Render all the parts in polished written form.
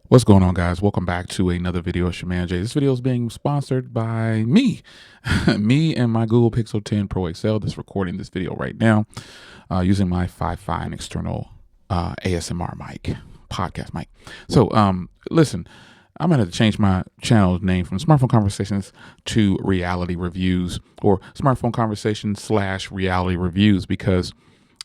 What's going on, guys? Welcome back to another video. It's your man Jay. This video is being sponsored by me, me and my Google Pixel 10 Pro XL. Just recording this video right now using my 5.5 external ASMR mic, podcast mic. So, listen, I'm gonna have to change my channel name from Smartphone Conversations to Reality Reviews, or Smartphone Conversations / Reality Reviews, because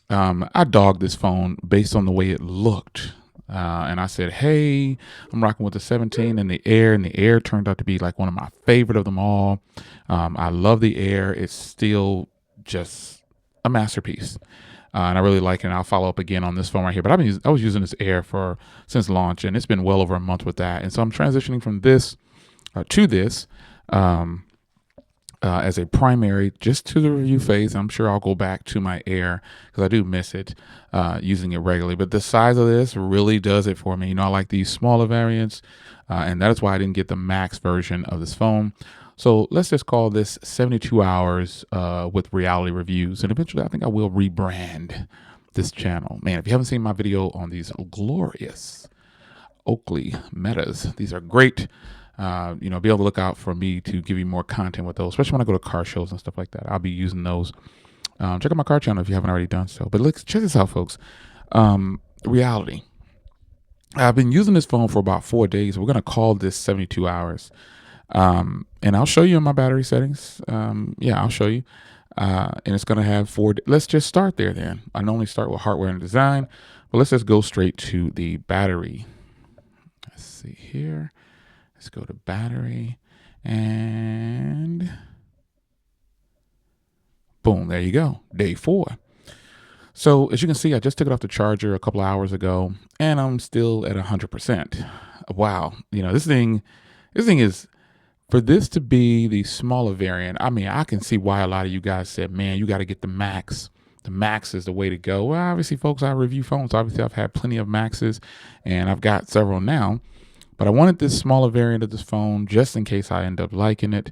I dogged this phone based on the way it looked. And I said, hey, I'm rocking with the 17 and the Air turned out to be like one of my favorite of them all. I love the Air. It's still just a masterpiece. And I really like it. And I'll follow up again on this phone right here. But I was using this Air since launch, and it's been well over a month with that. And so I'm transitioning from this to this. As a primary, just to the review phase. I'm sure I'll go back to my Air because I do miss it using it regularly. But the size of this really does it for me. You know, I like these smaller variants, and that is why I didn't get the max version of this phone. So let's just call this 72 hours with reality reviews. And eventually, I think I will rebrand this channel. Man, if you haven't seen my video on these glorious Oakley Metas, these are great. Be able to look out for me to give you more content with those, especially when I go to car shows and stuff like that. I'll be using those. Check out my car channel if you haven't already done so. But let's check this out, folks. Reality. I've been using this phone for about 4 days. We're going to call this 72 hours. And I'll show you in my battery settings. I'll show you. And it's going to have 4. Let's just start there then. I normally start with hardware and design, but let's just go straight to the battery. Let's see here. Let's go to battery and boom, there you go. Day 4. So as you can see, I just took it off the charger a couple of hours ago and I'm still at 100%. Wow. This thing is, for this to be the smaller variant, I mean, I can see why a lot of you guys said, man, you got to get the max. The max is the way to go. Well, obviously, folks, I review phones. Obviously, I've had plenty of maxes and I've got several now. But I wanted this smaller variant of this phone just in case I end up liking it.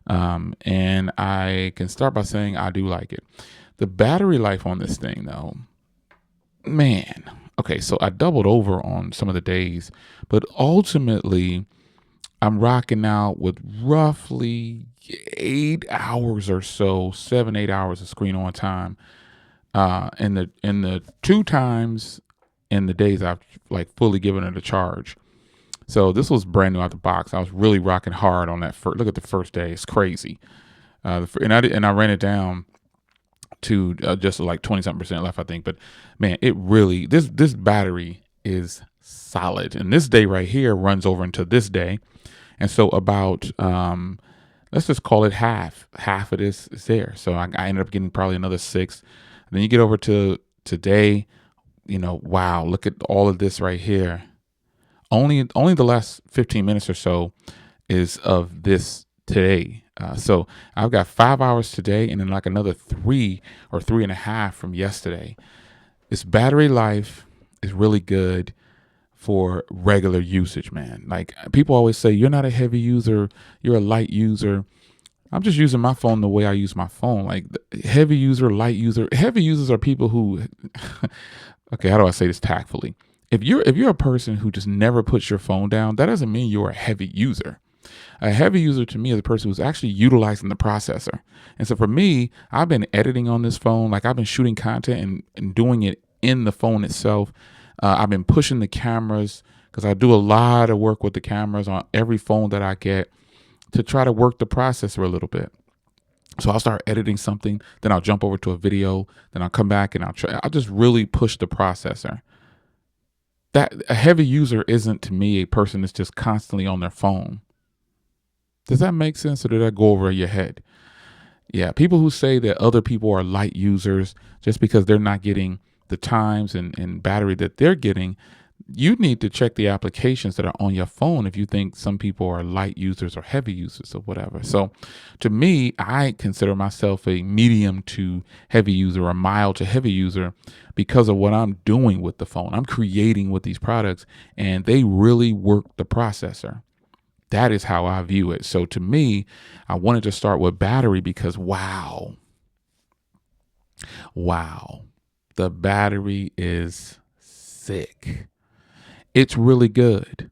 And I can start by saying I do like it. The battery life on this thing, though, man. Okay, so I doubled over on some of the days, but ultimately I'm rocking out with roughly 8 hours or so, 7, 8 hours of screen on time. In the 2 times in the days I've like fully given it a charge. So this was brand new out the box. I was really rocking hard on that first. Look at the first day; it's crazy. And I ran it down to just like 20-something% left, I think. But man, it really this battery is solid. And this day right here runs over into this day, and so about let's just call it half. Half of this is there. So I ended up getting probably another 6. And then you get over to today. Wow! Look at all of this right here. Only the last 15 minutes or so is of this today. So I've got 5 hours today and then like another 3 or 3.5 from yesterday. This battery life is really good for regular usage, man. Like people always say, you're not a heavy user, you're a light user. I'm just using my phone the way I use my phone. Like heavy user, light user. Heavy users are people who, okay, how do I say this tactfully? If you're a person who just never puts your phone down, that doesn't mean you're a heavy user. A heavy user to me is a person who's actually utilizing the processor. And so for me, I've been editing on this phone. Like I've been shooting content and doing it in the phone itself. I've been pushing the cameras because I do a lot of work with the cameras on every phone that I get to try to work the processor a little bit. So I'll start editing something, then I'll jump over to a video, then I'll come back and I'll just really push the processor. That a heavy user isn't to me a person that's just constantly on their phone. Does that make sense, or did that go over your head? Yeah, people who say that other people are light users just because they're not getting the times and battery that they're getting, you need to check the applications that are on your phone if you think some people are light users or heavy users or whatever. So to me, I consider myself a medium to heavy user or mild to heavy user because of what I'm doing with the phone. I'm creating with these products and they really work the processor. That is how I view it. So to me, I wanted to start with battery because wow, the battery is sick. It's really good.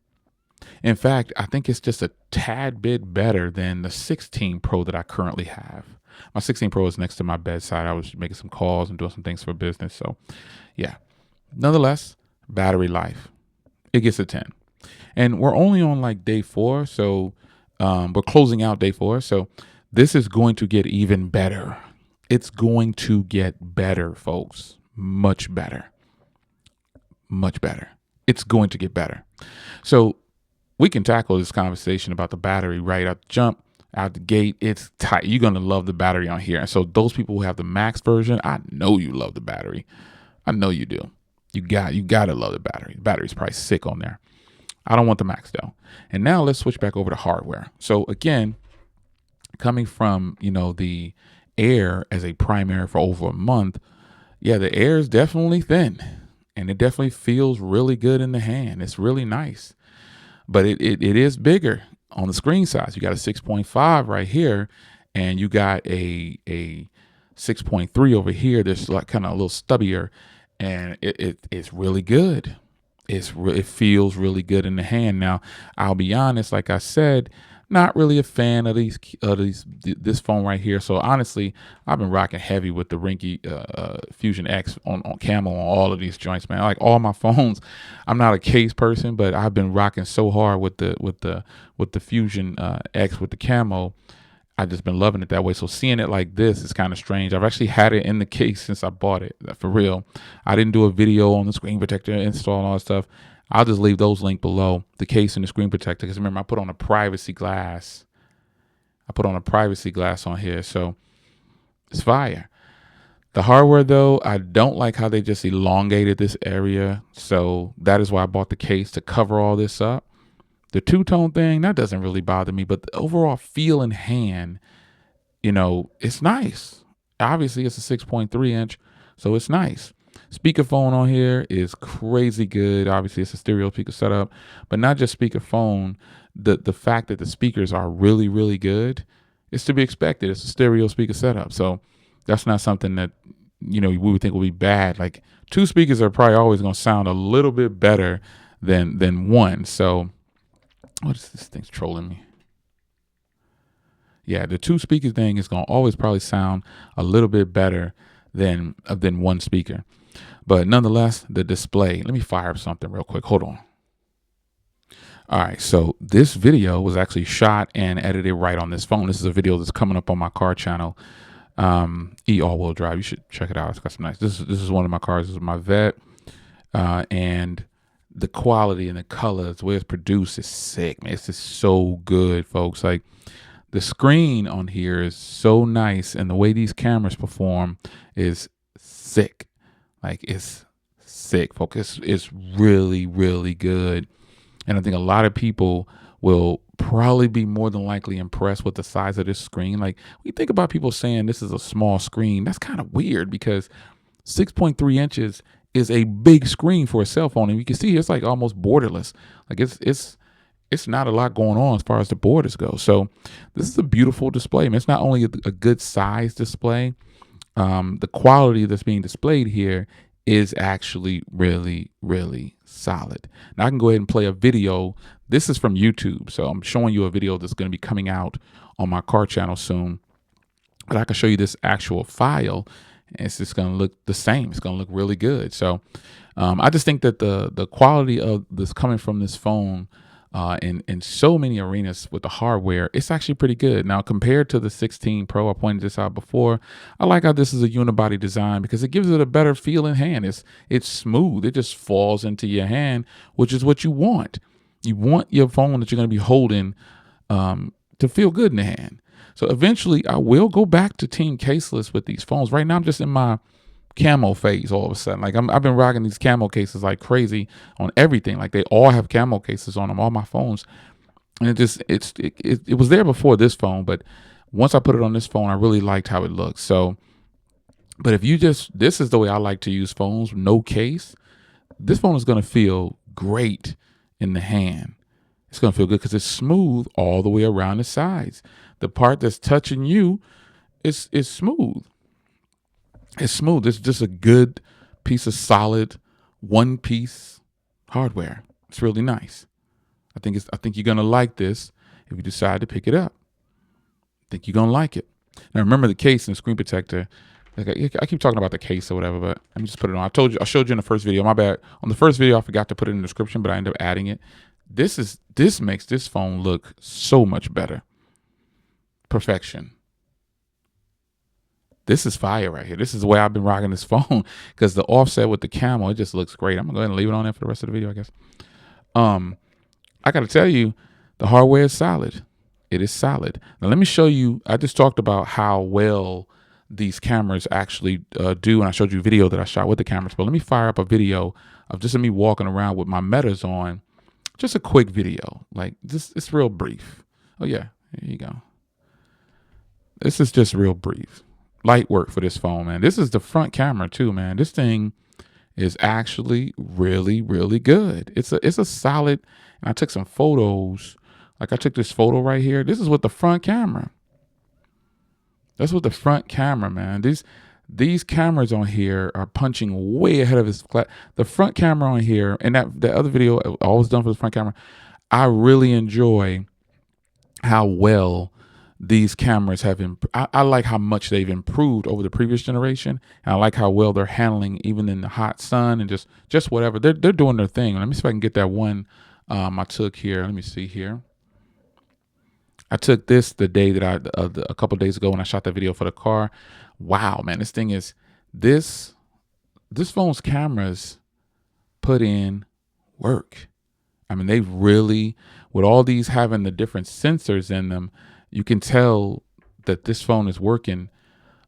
In fact, I think it's just a tad bit better than the 16 Pro that I currently have. My 16 Pro is next to my bedside. I was making some calls and doing some things for business. So, yeah. Nonetheless, battery life, it gets a 10. And we're only on like day 4. So, we're closing out day 4. So, this is going to get even better. It's going to get better, folks. Much better. Much better. It's going to get better. So, we can tackle this conversation about the battery right out the jump, out the gate. It's tight. You're going to love the battery on here. And so those people who have the max version, I know you love the battery. I know you do. You got to love the battery. The battery's probably sick on there. I don't want the max though. And now let's switch back over to hardware. So again, coming from, the Air as a primary for over a month, yeah, the Air is definitely thin and it definitely feels really good in the hand. It's really nice. But it is bigger on the screen size. You got a 6.5 right here, and you got a 6.3 over here. That's like kind of a little stubbier, and it's really good. It feels really good in the hand. Now, I'll be honest, like I said, not really a fan of this phone right here. So honestly, I've been rocking heavy with the Rinky Fusion X on Camel on all of these joints, man. Like all my phones, I'm not a case person, but I've been rocking so hard with the Fusion X with the Camo. I've just been loving it that way. So seeing it like this is kind of strange. I've actually had it in the case since I bought it, for real. I didn't do a video on the screen protector install and all that stuff. I'll just leave those linked below, the case and the screen protector. Because remember, I put on a privacy glass. On here. So it's fire. The hardware, though, I don't like how they just elongated this area. So that is why I bought the case to cover all this up. The two-tone thing, that doesn't really bother me. But the overall feel in hand, it's nice. Obviously, it's a 6.3 inch, so it's nice. Speakerphone on here is crazy good. Obviously, it's a stereo speaker setup, but not just speakerphone. The fact that the speakers are really, really good is to be expected. It's a stereo speaker setup, so that's not something that we would think would be bad. Like two speakers are probably always going to sound a little bit better than one. So, what is this thing's trolling me? Yeah, the two speaker thing is going to always probably sound a little bit better than one speaker. But nonetheless, the display, let me fire up something real quick. Hold on. All right, so this video was actually shot and edited right on this phone. This is a video that's coming up on my car channel, all-wheel drive. You should check it out. It's got some nice. This is one of my cars. This is my Vet, and the quality and the colors, the way it's produced is sick, man. It's just so good, folks. Like the screen on here is so nice, and the way these cameras perform is sick. Like it's sick, folks. It's really, really good. And I think a lot of people will probably be more than likely impressed with the size of this screen. Like we think about people saying this is a small screen. That's kind of weird because 6.3 inches is a big screen for a cell phone. And you can see it's like almost borderless. Like it's not a lot going on as far as the borders go. So this is a beautiful display. I mean, it's not only a good size display, the quality that's being displayed here is actually really, really solid. Now I can go ahead and play a video. This is from YouTube. So I'm showing you a video that's going to be coming out on my car channel soon. But I can show you this actual file. And it's just going to look the same. It's going to look really good. So I just think that the quality of this coming from this phone in so many arenas with the hardware, it's actually pretty good. Now, compared to the 16 Pro, I pointed this out before, I like how this is a unibody design because it gives it a better feel in hand. It's smooth. It just falls into your hand, which is what you want. You want your phone that you're going to be holding to feel good in the hand. So eventually, I will go back to team caseless with these phones. Right now, I'm just in my camo phase all of a sudden. Like I've been rocking these camo cases like crazy on everything. Like they all have camo cases on them, all my phones. And it was there before this phone, but once I put it on this phone, I really liked how it looks. So, but if you this is the way I like to use phones, no case, this phone is going to feel great in the hand. It's going to feel good because it's smooth all the way around the sides. The part that's touching you is smooth. It's smooth. It's just a good piece of solid one-piece hardware. It's really nice. I think you're gonna like this if you decide to pick it up. I think you're gonna like it. Now remember the case and the screen protector. Like I keep talking about the case or whatever, but let me just put it on. I showed you in the first video. My bad. On the first video, I forgot to put it in the description, but I ended up adding it. This makes this phone look so much better. Perfection. This is fire right here. This is the way I've been rocking this phone because the offset with the camel, it just looks great. I'm gonna go ahead and leave it on there for the rest of the video, I guess. I gotta tell you, the hardware is solid. It is solid. Now let me show you. I just talked about how well these cameras actually do, and I showed you a video that I shot with the cameras. But let me fire up a video of just me walking around with my Metas on. Just a quick video, like this. It's real brief. Oh yeah, here you go. This is just real brief. Light work for this phone, man. This is the front camera too, man. This thing is actually really, really good. It's a solid. And I took some photos. Like I took this photo right here. This is with the front camera. That's with the front camera, man. These cameras on here are punching way ahead of its the front camera on here, and that other video I was done for the front camera. I really enjoy how well these cameras have I like how much they've improved over the previous generation, and I like how well they're handling even in the hot sun and just whatever. They're doing their thing. Let me see if I can get that one I took here. Let me see here. I took this the day that a couple of days ago when I shot that video for the car. Wow, man, this thing is this phone's cameras put in work. I mean, they really, with all these having the different sensors in them, you can tell that this phone is working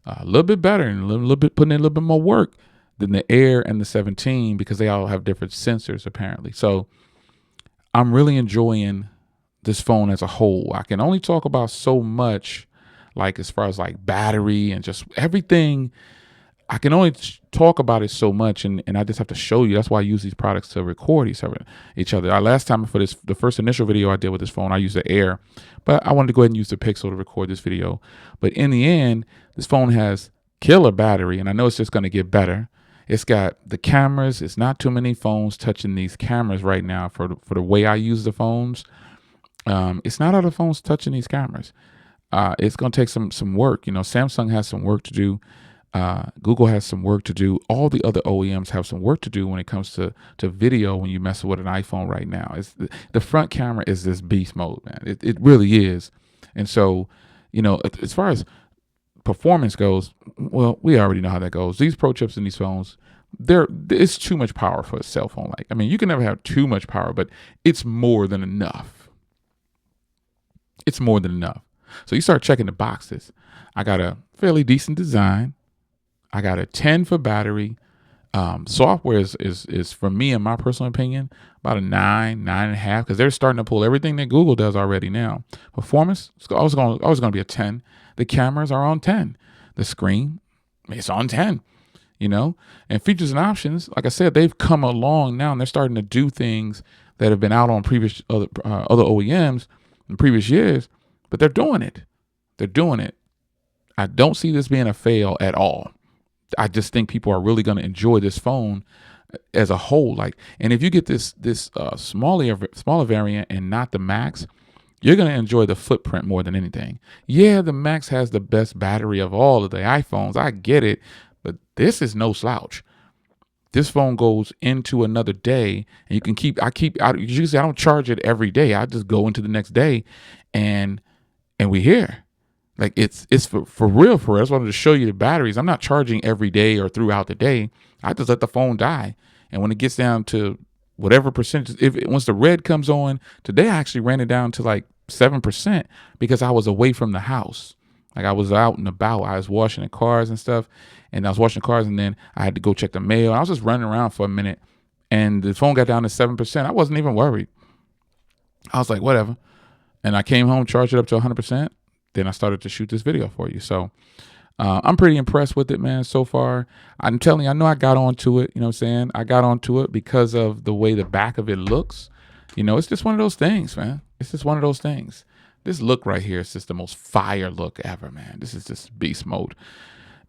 a little bit better and a little bit putting in a little bit more work than the Air and the 17 because they all have different sensors apparently. So I'm really enjoying this phone as a whole. I can only talk about so much, like as far as like battery and just everything. I can only talk about it so much, and I just have to show you. That's why I use these products to record each other. Last time for the first initial video I did with this phone, I used the Air, but I wanted to go ahead and use the Pixel to record this video. But in the end, this phone has killer battery, and I know it's just going to get better. It's got the cameras. It's not too many phones touching these cameras right now for the way I use the phones. It's not other phones touching these cameras. It's going to take some work. You know, Samsung has some work to do. Google has some work to do. All the other OEMs have some work to do when it comes to video when you mess with an iPhone right now. It's the front camera is this beast mode, man. It really is. And so, you know, as far as performance goes, well, we already know how that goes. These Pro chips in these phones, it's too much power for a cell phone. Like, I mean, you can never have too much power, but it's more than enough. It's more than enough. So you start checking the boxes. I got a fairly decent design. I got a 10 for battery. Software is for me, in my personal opinion, about a 9.5, because they're starting to pull everything that Google does already now. Performance, it's always going to be a 10. The cameras are on 10. The screen, it's on 10. You know, and features and options, like I said, they've come along now, and they're starting to do things that have been out on previous other OEMs in previous years, but they're doing it. They're doing it. I don't see this being a fail at all. I just think people are really going to enjoy this phone as a whole. Like, and if you get this smaller variant and not the Max, you're going to enjoy the footprint more than anything. Yeah, the Max has the best battery of all of the iPhones. I get it, but this is no slouch. This phone goes into another day, and you can usually I don't charge it every day. I just go into the next day, and we here. Like it's for real. I just wanted to show you the batteries. I'm not charging every day or throughout the day. I just let the phone die. And when it gets down to whatever percentage, once the red comes on, today I actually ran it down to like 7% because I was away from the house. Like I was out and about. I was washing the cars and stuff. And I was washing cars, and then I had to go check the mail. I was just running around for a minute, and the phone got down to 7%. I wasn't even worried. I was like, whatever. And I came home, charged it up to 100%. Then I started to shoot this video for you. So I'm pretty impressed with it, man, so far. I'm telling you, I know I got onto it. You know what I'm saying? I got onto it because of the way the back of it looks. You know, it's just one of those things, man. It's just one of those things. This look right here is just the most fire look ever, man. This is just beast mode.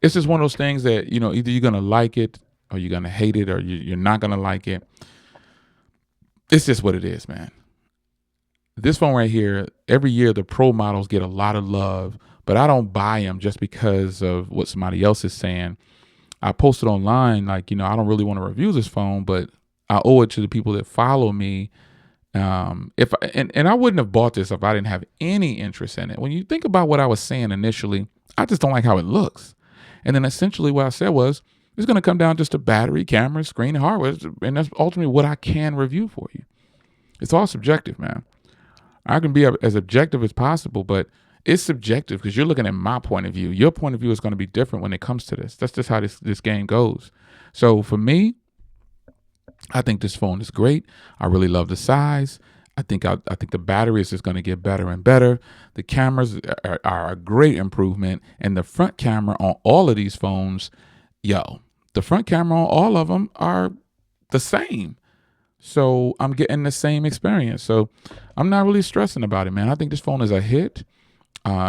It's just one of those things that, you know, either you're going to like it or you're going to hate it or you're not going to like it. It's just what it is, man. This phone right here, every year the pro models get a lot of love, but I don't buy them just because of what somebody else is saying. I posted online, like, I don't really want to review this phone, but I owe it to the people that follow me. If and I wouldn't have bought this if I didn't have any interest in it. When you think about what I was saying initially, I just don't like how it looks. And then essentially what I said was, it's going to come down just to battery, camera, screen, and hardware. And that's ultimately what I can review for you. It's all subjective, man. I can be as objective as possible, but it's subjective because you're looking at my point of view. Your point of view is going to be different when it comes to this. That's just how this game goes. So for me, I think this phone is great. I really love the size. I think the battery is just going to get better and better. The cameras are a great improvement, and the front camera on all of these phones, the front camera on all of them are the same. So I'm getting the same experience. So I'm not really stressing about it, man. I think this phone is a hit.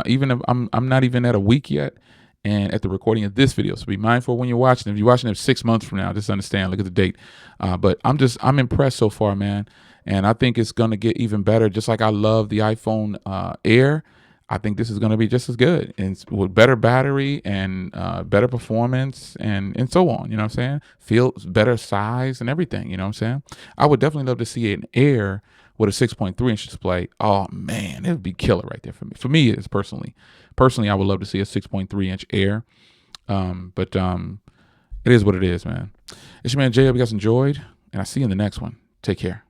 Even if I'm not even at a week yet, and at the recording of this video, so be mindful when you're watching. If you're watching it 6 months from now, just understand. Look at the date. But I'm impressed so far, man, and I think it's gonna get even better. Just like I love the iPhone Air, I think this is gonna be just as good, and with better battery and better performance and so on. You know what I'm saying? Feels better size and everything. You know what I'm saying? I would definitely love to see an Air with a 6.3-inch display. Oh man, it would be killer right there for me. For me, it's personally, I would love to see a 6.3-inch Air. But it is what it is, man. It's your man Jay. Hope you guys enjoyed, and I'll see you in the next one. Take care.